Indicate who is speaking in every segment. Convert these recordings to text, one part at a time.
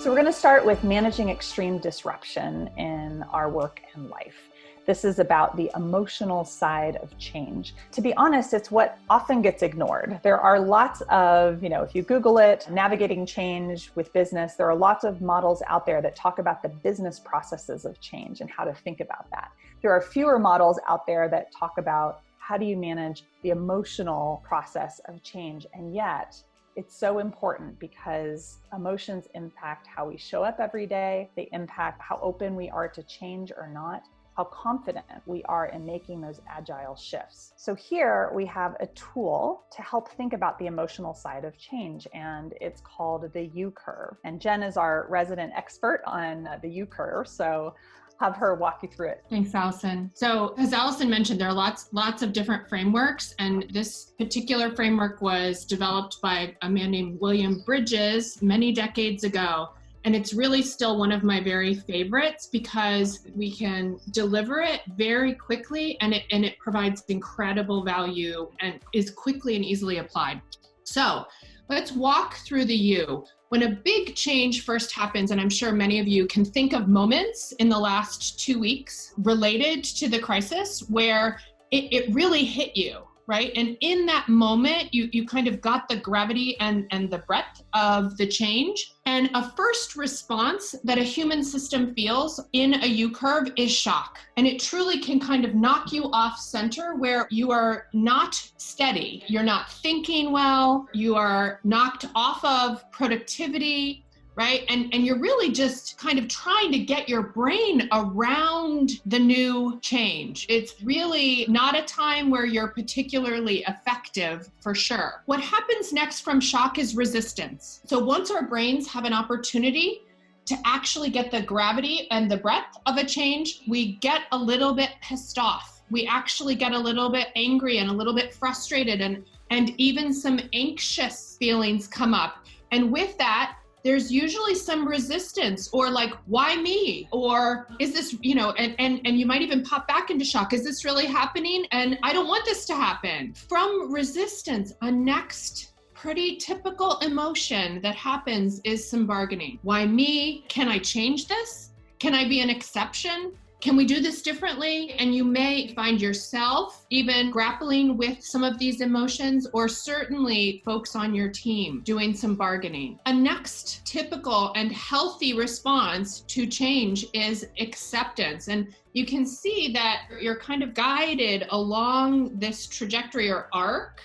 Speaker 1: So we're going to start with managing extreme disruption in our work and life. This is about the emotional side of change. To be honest, it's what often gets ignored. There are lots of, if you Google it, navigating change with business, there are lots of models out there that talk about the business processes of change and how to think about that. There are fewer models out there that talk about how do you manage the emotional process of change. And yet, it's so important because emotions impact how we show up every day. They impact how open we are to change or not, how confident we are in making those agile shifts. So here we have a tool to help think about the emotional side of change, and it's called the U-curve. And Jen is our resident expert on the U-curve, so have her walk you through it.
Speaker 2: Thanks, Allison. So as Allison mentioned, there are lots of different frameworks, and this particular framework was developed by a man named William Bridges many decades ago. And it's really still one of my very favorites because we can deliver it very quickly and it provides incredible value and is quickly and easily applied. So let's walk through the U. When a big change first happens, and I'm sure many of you can think of moments in the last 2 weeks related to the crisis where it really hit you, right? And in that moment, you kind of got the gravity and the breadth of the change. And a first response that a human system feels in a U-curve is shock. And it truly can kind of knock you off center where you are not steady. You're not thinking well. You are knocked off of productivity, right? And you're really just kind of trying to get your brain around the new change. It's really not a time where you're particularly effective, for sure. What happens next from shock is resistance. So once our brains have an opportunity to actually get the gravity and the breadth of a change, we get a little bit pissed off. We actually get a little bit angry and a little bit frustrated, and even some anxious feelings come up. And with that, there's usually some resistance or like, why me? Or is this, and you might even pop back into shock. Is this really happening? And I don't want this to happen. From resistance, a next pretty typical emotion that happens is some bargaining. Why me? Can I change this? Can I be an exception? Can we do this differently? And you may find yourself even grappling with some of these emotions, or certainly folks on your team doing some bargaining. A next typical and healthy response to change is acceptance. And you can see that you're kind of guided along this trajectory or arc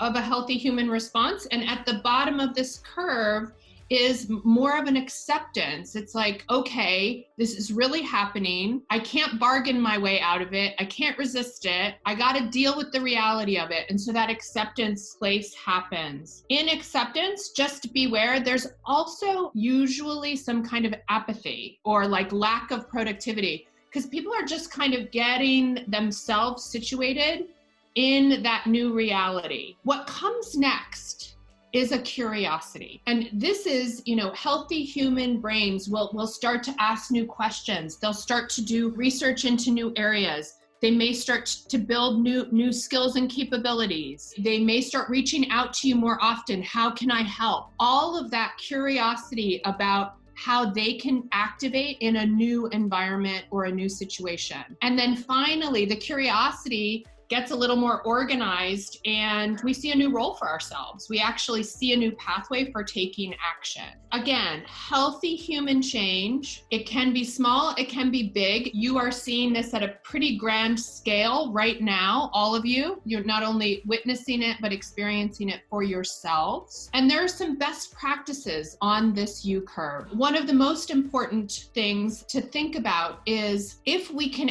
Speaker 2: of a healthy human response. And at the bottom of this curve is more of an acceptance. It's like, okay, this is really happening. I can't bargain my way out of it. I can't resist it. I got to deal with the reality of it. And so that acceptance place happens. In acceptance, just beware, there's also usually some kind of apathy or like lack of productivity because people are just kind of getting themselves situated in that new reality. What comes next is a curiosity. And this is, healthy human brains will start to ask new questions. They'll start to do research into new areas. They may start to build new skills and capabilities. They may start reaching out to you more often. How can I help? All of that curiosity about how they can activate in a new environment or a new situation. And then finally, the curiosity gets a little more organized and we see a new role for ourselves. We actually see a new pathway for taking action. Again, healthy human change. It can be small, it can be big. You are seeing this at a pretty grand scale right now, all of you. You're not only witnessing it, but experiencing it for yourselves. And there are some best practices on this U-curve. One of the most important things to think about is if we can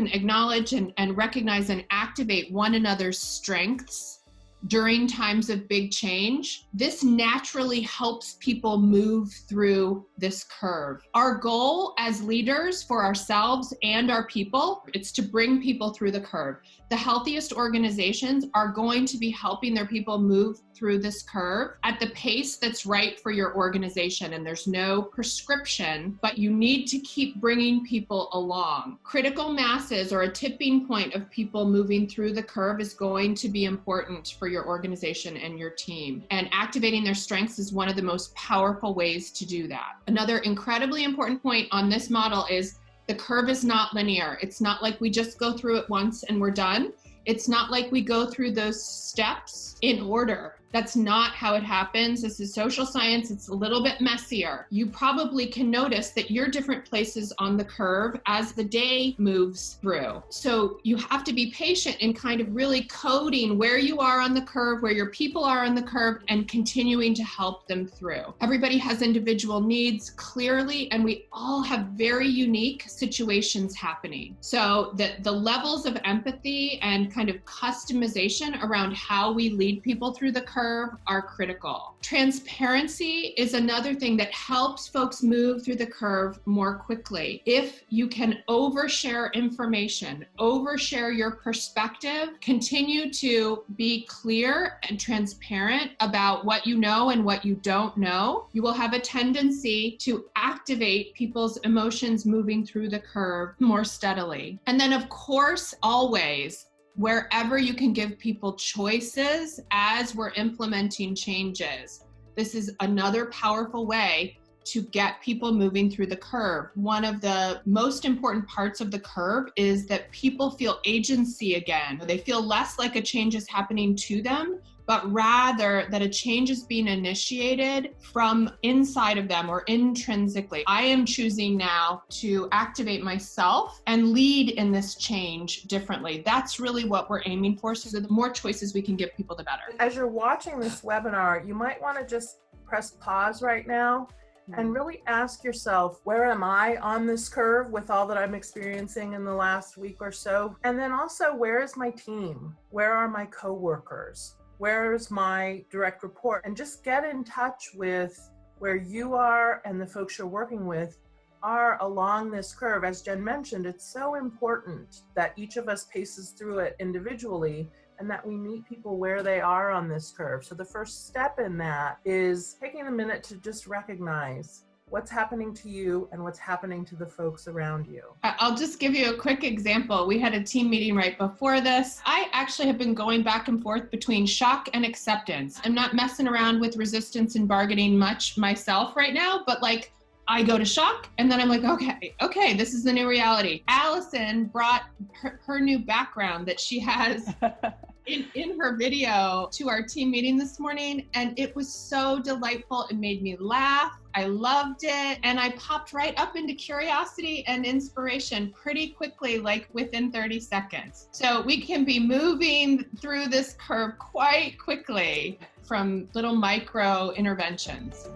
Speaker 2: acknowledge and recognize and activate one another's strengths during times of big change, this naturally helps people move through this curve. Our goal as leaders for ourselves and our people, it's to bring people through the curve. The healthiest organizations are going to be helping their people move through this curve at the pace that's right for your organization. And there's no prescription, but you need to keep bringing people along. Critical masses or a tipping point of people moving through the curve is going to be important for your organization and your team. And activating their strengths is one of the most powerful ways to do that. Another incredibly important point on this model is the curve is not linear. It's not like we just go through it once and we're done. It's not like we go through those steps in order. That's not how it happens. This is social science. It's a little bit messier. You probably can notice that you're different places on the curve as the day moves through. So you have to be patient in kind of really coding where you are on the curve, where your people are on the curve, and continuing to help them through. Everybody has individual needs clearly, and we all have very unique situations happening. So the levels of empathy and kind of customization around how we lead people through the curve are critical. Transparency is another thing that helps folks move through the curve more quickly. If you can overshare information, overshare your perspective, continue to be clear and transparent about what you know and what you don't know, you will have a tendency to activate people's emotions moving through the curve more steadily. And then, of course, always, wherever you can give people choices as we're implementing changes. This is another powerful way to get people moving through the curve. One of the most important parts of the curve is that people feel agency again. They feel less like a change is happening to them, but rather that a change is being initiated from inside of them or intrinsically. I am choosing now to activate myself and lead in this change differently. That's really what we're aiming for. So the more choices we can give people, the better.
Speaker 3: As you're watching this webinar, you might want to just press pause right now and really ask yourself, where am I on this curve with all that I'm experiencing in the last week or so? And then also, where is my team? Where are my coworkers? Where's my direct report? And just get in touch with where you are and the folks you're working with are along this curve. As Jen mentioned, it's so important that each of us paces through it individually and that we meet people where they are on this curve. So the first step in that is taking a minute to just recognize what's happening to you and what's happening to the folks around you.
Speaker 2: I'll just give you a quick example. We had a team meeting right before this. I actually have been going back and forth between shock and acceptance. I'm not messing around with resistance and bargaining much myself right now, but like I go to shock and then I'm like, okay, this is the new reality. Allison brought her new background that she has in her video to our team meeting this morning, and it was so delightful. It made me laugh. I loved it. And I popped right up into curiosity and inspiration pretty quickly, like within 30 seconds. So we can be moving through this curve quite quickly from little micro interventions.